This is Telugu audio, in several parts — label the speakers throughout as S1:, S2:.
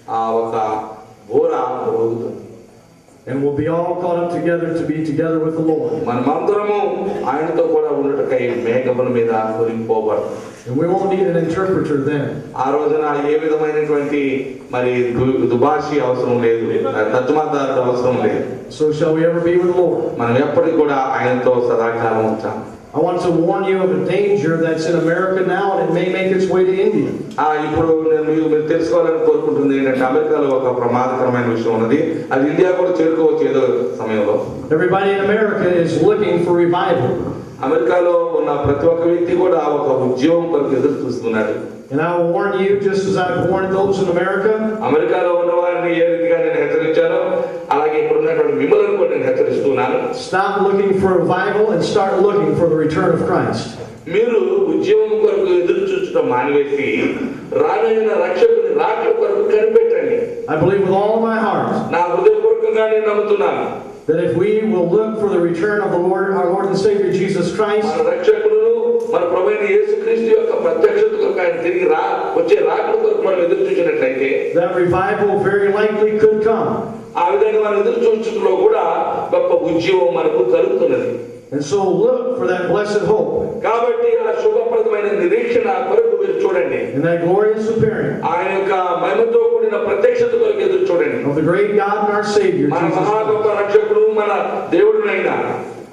S1: ఆ ఒక బోర మోగుతుంది.
S2: And we'll be all caught up together to be together with the Lord.
S1: మనమందరము ఆయనతో కూడా ఉండటకై మేఘముల మీద కొనిపోబడతాం.
S2: And we won't need an interpreter then.
S1: ఆ రోజున ఏ విధమైనటువంటి మరి దుబాషి అవసరం లేదు, తర్జుమాదారుడు అవసరం లేదు.
S2: So shall we ever be with the Lord?
S1: మనం ఎప్పటికీ కూడా ఆయనతో సదాకాలం ఉంటాం.
S2: I want to warn you of a danger that's in America now, and it may make its way to India.
S1: ఇప్పుడు మీరు తెలుసుకోవాలని కోరుకుంటుంది ఏంటంటే అమెరికాలో ఒక ప్రమాదకరమైన విషయం ఉన్నది. అది ఇండియా కూడా చేరుకోవచ్చు ఏదో సమయంలో.
S2: Everybody in America is looking for revival.
S1: అమెరికాలో ఉన్న ప్రతి ఒక్క వ్యక్తి కూడా ఒక ఉద్యమం కొరకు ఎదురు చూస్తున్నాడు.
S2: And I will warn you, just as I've warned those in America.
S1: అమెరికాలో ఉన్న వారిని ఏ రీతిగా నేను హెచ్చరించానో అలాగే ఇక్కడ ఉన్నటువంటి మిమ్మల్ని కూడా నేను హెచ్చరిస్తున్నాను.
S2: Stop looking for revival and start looking for the return of Christ.
S1: మీరు ఉద్యమం కొరకు ఎదురు చూడటం మానివేసి రానైన రక్షకుని రాకడ కొరకు కనిపెట్టండి.
S2: I believe with all my heart
S1: నా హృదయపూర్వకంగా నేను నమ్ముతున్నాను
S2: that if we will look for the return of the Lord, our Lord and Savior Jesus Christ,
S1: మన రక్షకుడును మన ప్రభువైన యేసుక్రీస్తు యొక్క ప్రత్యక్షత కొరకు ఆయన తిరిగి వచ్చే రాకడ కొరకు మనం ఎదురు చూసినట్లయితే
S2: that revival very likely could come.
S1: ఆ విధంగా మనం ఎదురు చూచుటలో కూడా గొప్ప ఉద్యమం మనకు కలుగుతున్నది.
S2: And so look for that blessed hope.
S1: కాబట్టి ఆ శుభప్రదమైన నిరీక్షణ కొరకు మీరు చూడండి.
S2: And that glorious appearing
S1: ఆయన యొక్క మహిమతో కూడిన ప్రత్యక్షత కొరకు ఎదురు చూడండి.
S2: of the great God and our Savior
S1: మన
S2: Jesus
S1: మహా గొప్ప
S2: Christ.
S1: రక్షకుడు మన దేవుడునైనా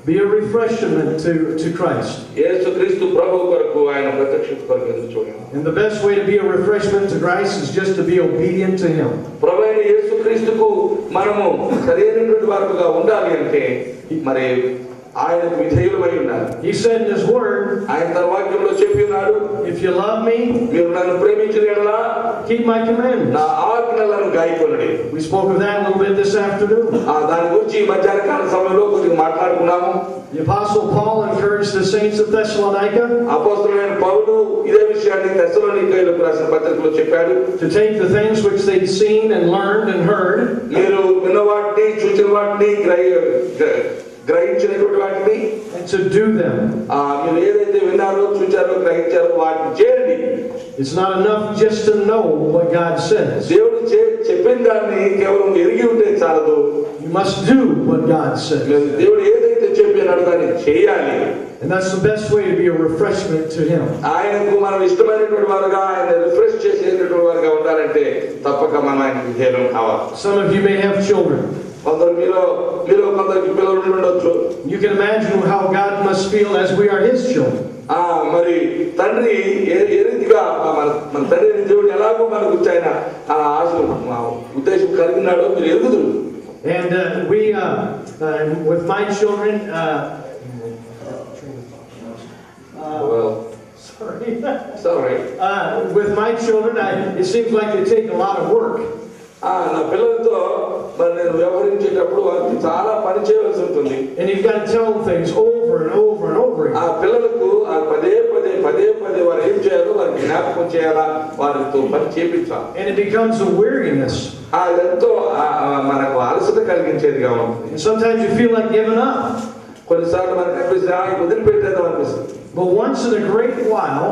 S2: Be a refreshment to Christ.
S1: యేసుక్రీస్తు ప్రభువు కొరకు ఆయన ప్రత్యక్షత కొరకు ఎదురు చూడండి.
S2: And the best way to be a refreshment to Christ is just to be obedient to Him.
S1: ప్రభువైన యేసుక్రీస్తుకు మనము సరైనటువంటి వారుగా ఉండాలి అంటే మరి ఆయనకు విధేయులమై ఉండాలి.
S2: He said in His Word,
S1: ఆయన తన వాక్యంలో చెప్పి ఉన్నాడు,
S2: if you love me,
S1: మీరు నన్ను ప్రేమించిన యెడల
S2: keep my commandments.
S1: నా ఆజ్ఞలను గాయకొనుడి.
S2: We spoke of that a little bit this afternoon.
S1: దాని గురించి మధ్యాహ్న కాల సమయంలో కొద్దిగా మాట్లాడుకున్నాము.
S2: The Apostle Paul encouraged the saints of Thessalonica
S1: అపోస్తలుడైన పౌలు ఇదే విషయాన్ని తెస్సలోనికీయులకు రాసిన పత్రికలో చెప్పాడు.
S2: to take the things which they'd seen and learned and heard,
S1: మీరు విన్న వాటిని చూసిన వాటిని గ్రహించినటువంటి వాటిని
S2: and to do them.
S1: మీరు ఏదైతే విన్నారో చూచారో గ్రహించారో వాటిని చేయండి.
S2: It's not enough just to know what God says.
S1: దేవుడు చెప్పిన దాన్ని కేవలం ఎరిగి ఉంటే చాలదు.
S2: You must do what God says.
S1: దేవుడు ఏదైతే చెప్పినాడో దాన్ని చేయాలి.
S2: And that's the best way to be a refreshment to Him.
S1: ఆయనకు మనం ఇష్టమైనటువంటి వారుగా ఆయన రిఫ్రెష్ చేసేటటువంటి వారుగా ఉండాలంటే తప్పక మనం ఆయనకు విధేయులం కావాలి.
S2: Some of you may have children.
S1: కొందరు మీరు కొందరికి పిల్లలు ఉండొచ్చు.
S2: You can imagine how God must feel as we are His children.
S1: మరి తండ్రి ఏ రీతిగా మన తండ్రి దేవుడు ఎలాగో మనకు ఆయన ఆశ ఉద్దేశం కలిగినాడో మీరు ఎరుగుదురు.
S2: And with my children,
S1: sorry.
S2: With my children, it seems like they take a lot of work.
S1: నా పిల్లలతో మరి నేను వ్యవహరించేటప్పుడు వారికి చాలా పని చేయవలసి ఉంటుంది.
S2: And you've got to tell them things over and over and over again.
S1: పిల్లలకు పదే వారు ఏం చేయాలో వారికి జ్ఞాపకం చేయాలా, వారితో పని చేపించాలి.
S2: And it becomes a weariness.
S1: ఎంతో మనకు అలసట కలిగించేదిగా ఉంటుంది.
S2: And sometimes you feel like giving up.
S1: కొన్నిసార్లు మనకు అనిపిస్తుంది వదిలిపెట్టేద్దాం అనిపిస్తుంది.
S2: But once in a great while,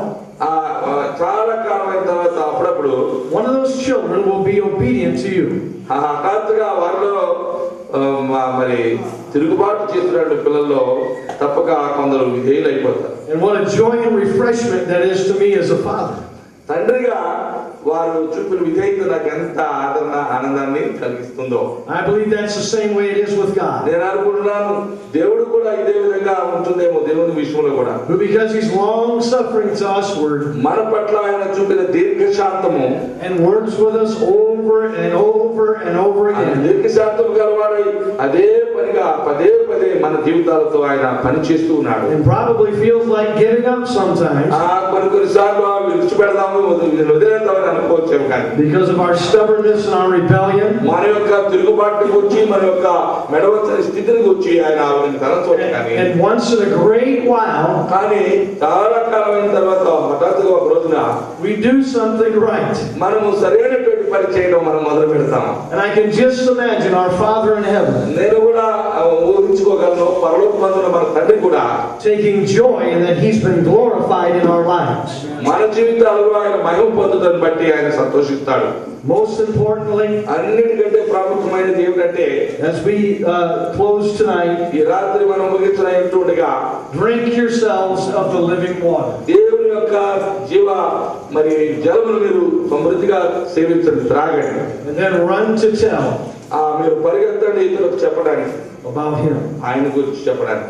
S1: చాలా కాలం అయిన తర్వాత అప్పుడప్పుడు
S2: one of those children will be obedient to you.
S1: హఠాత్తుగా వారిలో మరి తిరుగుబాటు చేస్తున్న పిల్లల్లో తప్పక కొందరు విధేయులు అయిపోతారు.
S2: And what a joy and refreshment that is to me as a father.
S1: తండ్రిగా వారు చూపిన విధేయత నాకు ఎంత ఆదరణ ఆనందాన్ని కలిగిస్తుందో.
S2: I believe that's the same way it is with God.
S1: నేను అనుకుంటున్నాను దేవుడు కూడా ఇదే విధంగా ఉంటుందేమో దేవుని విషయంలో కూడా.
S2: Because He's long suffering to usward,
S1: మన పట్ల ఆయన చూపిన దీర్ఘశాంతము
S2: and works with us over and over and over again.
S1: దీర్ఘశాంతం గలవాడై అదే పనిగా పదే మన జీవితాలతో ఆయన పని చేస్తూ ఉన్నాడు.
S2: And probably feels like giving up sometimes.
S1: కొన్నిసార్లు విడిచిపెడదాము వదిలేద్దామని అనుకోవచ్చేమో కానీ
S2: because of our stubbornness and our rebellion.
S1: మన యొక్క తిరుగుబాటుని గురించి మన యొక్క మెడవచ్చని స్థితిని గురించి ఆయన తలంచవచ్చు. కానీ
S2: And once in a great while,
S1: కానీ చాలా కాలం అయిన తర్వాత హఠాత్తుగా ఒక రోజున
S2: we do something right.
S1: మనము సరైనటువంటి పని చేయడం మనం మొదలు పెడతాం.
S2: And I can just imagine our Father in heaven.
S1: నేను కూడా ఊహించుకోగలను. పరలోకమందున మన తండ్రి కూడా
S2: taking joy in that He's been glorified in our lives.
S1: మన జీవితాలలో ఆయన మహిమ పొందుటను బట్టి ఆయన సంతోషిస్తాడు.
S2: Most importantly,
S1: అన్నిటికంటే ప్రాముఖ్యమైనది ఏమిటంటే,
S2: as we close tonight,
S1: ఈ రాత్రి మనం ముగించుకుంటుండగా
S2: drink yourselves of the living water.
S1: దేవుని యొక్క జీవ మరి జలమును మీరు సమృద్ధిగా సేవించండి, త్రాగండి.
S2: And then run to tell
S1: మీరు పరిగెత్తండి ఇతరులకు చెప్పడానికి,
S2: about Him.
S1: ఆయన గురించి చెప్పడానికి.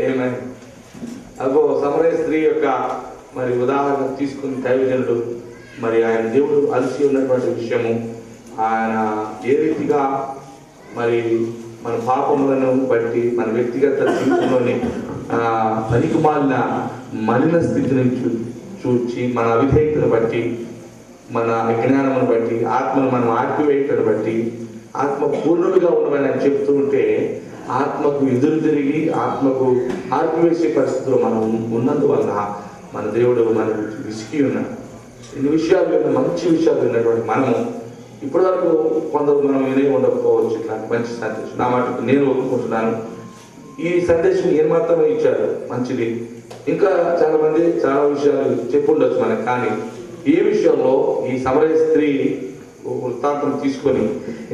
S1: ఏమని అగో సమరయ స్త్రీ యొక్క మరి ఉదాహరణ తీసుకుని దైవజనుడు మరి ఆయన దేవుడు అలసి ఉన్నటువంటి విషయము, ఆయన ఏ రీతిగా మరి మన పాపములను బట్టి మన వ్యక్తిగత జీవితంలోని పనికిమాలిన మలిన స్థితిని చూచి, మన అవిధేయతను బట్టి, మన అజ్ఞానమును బట్టి, ఆత్మను మనం ఆర్పివేయటను బట్టి, ఆత్మ పూర్ణులుగా ఉండమని ఆయన చెప్తూ ఉంటే, ఆత్మకు ఎదురు తిరిగి ఆత్మకు ఆర్పివేసే పరిస్థితిలో మనం ఉన్నందువలన మన దేవుడు మనకు విసిగి ఉన్నాడు. ఇన్ని విషయాలు మంచి విషయాలు విన్నటువంటి మనము ఇప్పటివరకు కొందరు మనం వినే ఉండకపోవచ్చు ఇట్లాంటి మంచి సందేశం. నా మాటకు నేను ఒప్పుకుంటున్నాను. ఈ సందేశం ఏం మాత్రమే ఇచ్చారు మంచిది, ఇంకా చాలా మంది చాలా విషయాలు చెప్పుండొచ్చు మనకు. కానీ ఈ విషయంలో ఈ సమరయ స్త్రీ వృత్తాంతం తీసుకొని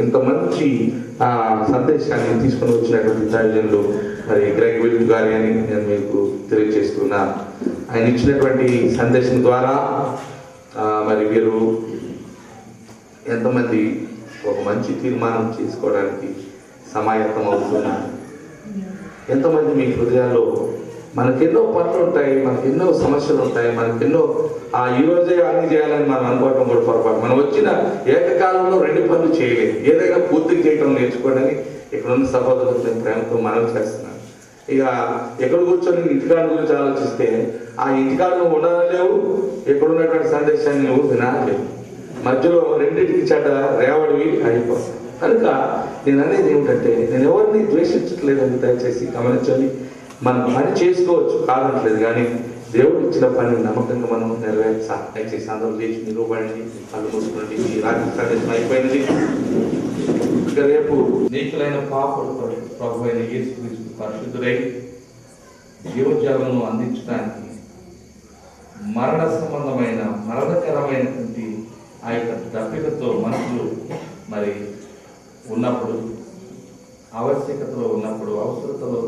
S1: ఇంత మంచి సందేశాన్ని తీసుకొని వచ్చినటువంటి దైవజనులు మరి గ్రెగ్ విలియం గారి అని నేను మీకు తెలియజేస్తున్నాను. ఆయన ఇచ్చినటువంటి సందేశం ద్వారా మరి వీరు ఎంతమంది ఒక మంచి తీర్మానం చేసుకోవడానికి సమాయత్తం అవుతున్నారు. ఎంతమంది మీ హృదయాల్లో మనకెన్నో పనులు ఉంటాయి, మనకెన్నో సమస్యలు ఉంటాయి, మనకెన్నో ఈ రోజే అన్ని చేయాలని మనం అనుకోవటం కూడా పొరపాటు. మనం వచ్చిన ఏకకాలంలో 2 పనులు చేయలేదు. ఏదైనా పూర్తిగా చేయటం నేర్చుకోవడానికి ఇక్కడ ఉన్న సహోదరులకు నేను ప్రేమతో మనం చేస్తున్నాను. ఇక ఎక్కడ కూర్చొని ఇంటికాడ గురించి ఆలోచిస్తే ఆ ఇంటికాడ నువ్వు ఉండలేవు, ఎక్కడ ఉన్నటువంటి సందేశాన్ని నువ్వు వినాలేవు. మధ్యలో రెండింటికి చెడ్డ రేవడివి అయిపోతాయి. కనుక నేను అనేది ఏమిటంటే, నేను ఎవరిని ద్వేషించట్లేదని దయచేసి గమనించండి. మనం పని చేసుకోవచ్చు కాదనట్లేదు, కానీ దేవుడు ఇచ్చిన పని నమ్మకంగా మనం నెరవేర్చాలి. దయచేసి అందరూ లేచి నిలబడండి, కళ్ళు మూసుకోండి. ఈ రాత్రి సందేశం అయిపోయినది. ఇక రేపు నీకులైన పాపడు ప్రభు అయిన యేసుక్రీస్తు పరిశుద్ధుడై జీవజాలను అందించడానికి మరణ సంబంధమైన మరణకరమైనటువంటి ఆ యొక్క దప్పికతో మనుషులు మరి ఉన్నప్పుడు, ఆవశ్యకతలో ఉన్నప్పుడు, అవసరతలో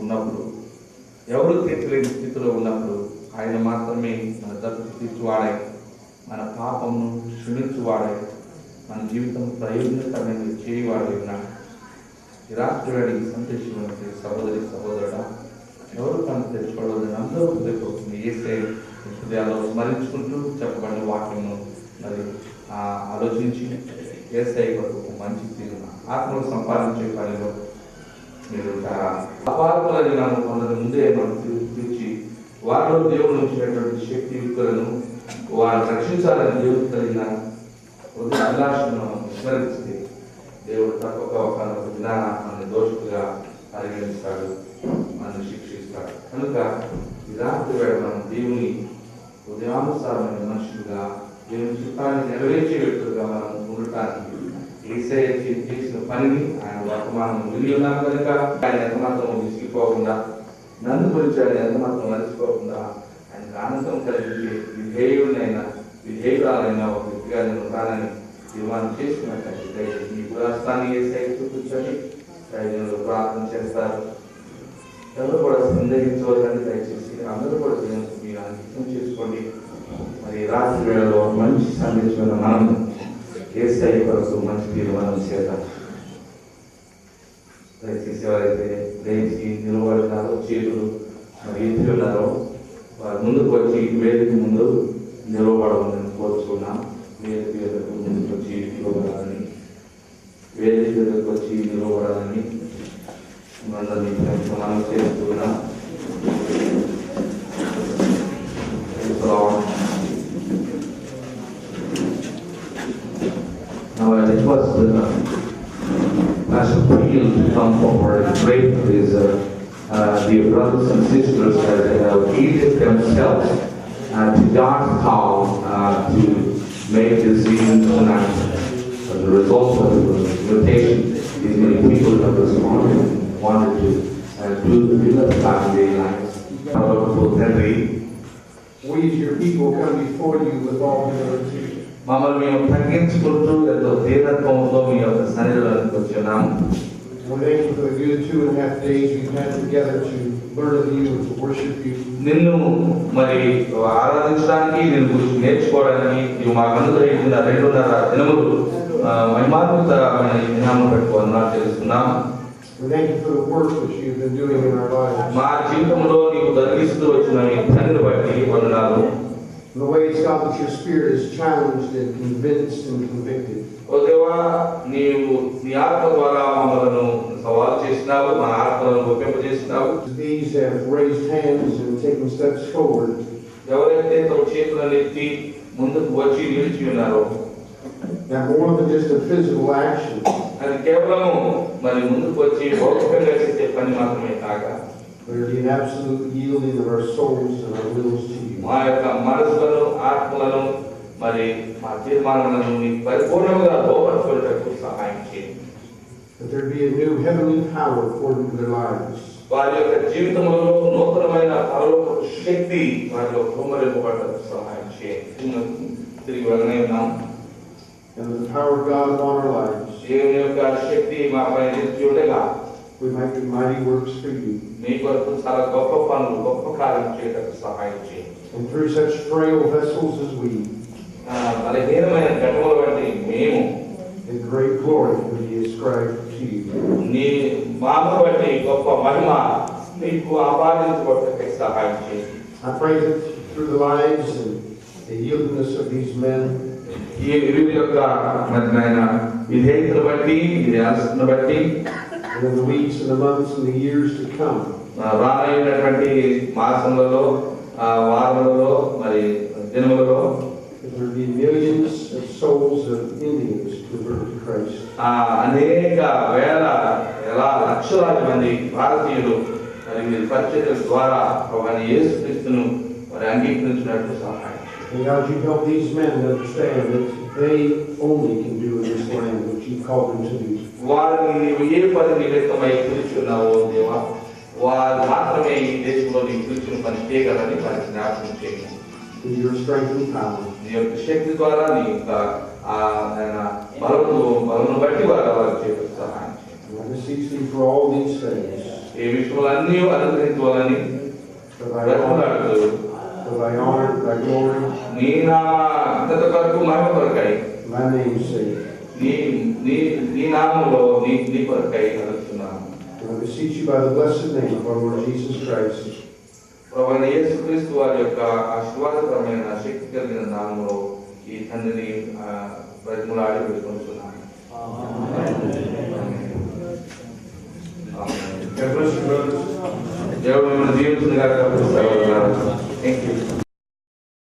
S1: ఉన్నప్పుడు, ఎవరు తీర్చలేని స్థితిలో ఉన్నప్పుడు ఆయన మాత్రమే మన దప్పిక తీర్చువాడై, మన పాపమును క్షమించువాడై, మన జీవితం ప్రయోజనకరమైన చేయవాడై ఉన్నాడు. ఈ రాత్రి సంతోషం సహోదరి సహోదరుడా, ఎవరు తను తెచ్చుకోవద్దని అందరూ హృదయపోతుంది. ఏసే హృదయాల్లో స్మరించుకుంటూ చెప్పబడిన వాక్యము మరి ఆలోచించి ఏసై కొరకు మంచి తీరు ఆత్మను సంపాదించే పనిలో మీరు అపార్థులని నన్ను కొందరి ముందే మనం తీర్చి వారిలో దేవుడు ఉంచినటువంటి శక్తి యుక్తులను వారిని రక్షించాలని దేవుడు కలిగిన అభిలాషను మనం విస్మరిస్తే దేవుడు తప్పక ఒక జ్ఞానాన్ని దోషులుగా పరిగణిస్తాడు, మనల్ని శిక్షిస్తాడు. కనుక ఈ రాత్రి వేళ మనం దేవుని ఉదయానుసారమైన మనుషులుగా, దేవుని చిత్తాన్ని నెరవేర్చే వ్యక్తులుగా మనం ఉండటానికి యేసయ్య చేసిన పనిని ఆయన వర్తమానం విని ఉన్నాం కనుక ఆయన ఎంతమాత్రం విసిగిపోకుండా, నన్ను గురించి ఆయన ఎంతమాత్రం మర్చిపోకుండా ఆయనకు ఆనందం కలిగించే విధేయురాలైన ఒక వ్యక్తిగా నేను ఉంటానని తీర్మానం చేసుకున్నట్లయితే ఈ పురాస్తాన్ని యేసయ్య చూపించండి. దైవజనులు ప్రార్థన చేస్తారు. ఎవరు కూడా సందేహించవద్దని దయచేసి అందరూ కూడా మీరు అంకితం చేసుకోండి. మరి రాత్రి వేళలో మంచి సందేశమైన మనం యేసయ్య కొరకు మంచి తీర్మానం చేద్దాం. దయచేసి ఎవరైతే లేచి నిలబడినారో, చేతులు మరి ఎత్తి ఉన్నారో వారు ముందుకు వచ్చి వేదిక ముందు నిలబడమని కోరుచున్నాం. వేదిక ముందుకు వచ్చి నిలబడాలని, వేదిక దగ్గరకు వచ్చి నిలబడాలని అందరినీ మనం చేస్తున్నాం. Now I request Pastor Peel to come forward and pray for his dear brothers and sisters that they have yielded themselves to God's call to make decisions tonight. As a result of the invitation have responded and wanted to do the will of God in their lives. Powerful Henry,
S2: We as your people come before you with all humility.
S1: మమ్మల్ని మేము తగ్గించుకుంటూ ఎంతో దీనత్వంతో మీ యొక్క సన్నిధిలోకి వచ్చున్నాము.
S2: We thank you for the good 2.5 days we've had together to learn of you and to worship you.
S1: నిన్ను మరి ఆరాధించడానికి నిన్ను గురించి నేర్చుకోవడానికి నీవు మాకు అనుగ్రహించిన 2.5 దినములు మహిమాన్వితమైన ఈ దినాన్ని పెట్టుకోవాలని తెలుస్తున్నాం.
S2: We thank you for the work that you've been doing in our lives.
S1: మా జీవితంలో నీవు జరిగిస్తూ వచ్చిన ఈ పనిని బట్టి వందనాలు.
S2: The ways, God, that your spirit is challenged and convinced and convicted.
S1: ఓ దేవా, నీవు నీ ఆత్మ ద్వారా మమ్మలను సవాల్ చేసినావు, మా ఆత్మలను ఒప్పింపజేసినావు.
S2: These have raised hands and taken steps forward.
S1: ఎవరైతే తమ చేతులను ఎత్తి ముందుకు వచ్చి నిలిచి ఉన్నారో,
S2: Now, more than just a physical action,
S1: అది కేవలం మరి ముందుకు వచ్చి భౌతికంగా చేసే పని మాత్రమే కాక,
S2: there will be an absolute yielding of our souls and our wills to you.
S1: మా యొక్క మనసులను, ఆత్మలను మరి మా తీర్మానాలను నీకు పరిపూర్ణంగా లోపరుచుకోవడానికి సహాయం చేయండి.
S2: That there be a new heavenly power poured into their lives.
S1: వారి యొక్క జీవితంలో నూతనమైన పరలోక శక్తి వారిలో కుమ్మరింపబడడానికి సహాయం చేయండి. తిరిగి వెళ్ళనే ఉన్నాం.
S2: And with the power of God upon our lives,
S1: దేవుని యొక్క శక్తి మా పైన నిలిచి ఉండగా
S2: we might do mighty works for you.
S1: మీ కొరకు చాలా గొప్ప పనులు, గొప్ప కార్యం చేయడానికి సహాయం చేయండి.
S2: And through such frail vessels as we,
S1: బలహీనమైన ఘటముల వంటి మేము
S2: in great glory will be ascribed to you.
S1: నీ మామను బట్టి గొప్ప మహిమ నీకు ఆపాదించుకోవడానికి సహాయం చేయండి.
S2: I pray that through the lives and the yieldedness of these men,
S1: ఈ వీరి యొక్క మరి నాయన విధేయతను బట్టి, విధేయాలను బట్టి
S2: and in the weeks and the months and the years to come,
S1: రానైనటువంటి మాసములలో, వారములలో, మరి దినములలో
S2: that there will be millions of souls of Indians converted to Christ.
S1: అనేక వేల లక్షలాది మంది భారతీయులు మరి వీరి పరిచర్యల ద్వారా ప్రభువైన యేసుక్రీస్తును మరి అంగీకరించినట్లు సహాయం.
S2: And God, you help these men to understand that they only can do in this land what you called them to do.
S1: వారిని నీవు ఏ పని నిమిత్తమై పిలుచున్నావో దేవా, వారు మాత్రమే ఈ దేశంలో నీ పిలిచిన పని చేయగలని వారికి జ్ఞాపకం చేయండి.
S2: With your strength and power.
S1: నీ యొక్క శక్తి ద్వారా, నీ యొక్క బలమును బట్టి వారు చేయడం సహాయం చేయండి.
S2: And I beseech thee for all these things,
S1: ఈ విషయాలన్నీ అనుగ్రహించాలని
S2: for thy honor, thy glory,
S1: నీ నామత కొరకు మహిమ కొరకై,
S2: my name's sake.
S1: నీ నామంలో నీ కొరకై అడుగుతున్నాను.
S2: And I beseech you by the blessed name of our Lord Jesus Christ,
S1: ప్రభువైన యేసుక్రీస్తు వారి యొక్క ఆశీర్వాదకరమైన శక్తి కలిగిన నామములో ఈ తండ్రిని బ్రతిమలాడి వేడుకొంటున్నాను.
S2: God bless you, brothers.
S1: దేవుడు మిమ్మల్ని దీవించును గాక. థాంక్యూ.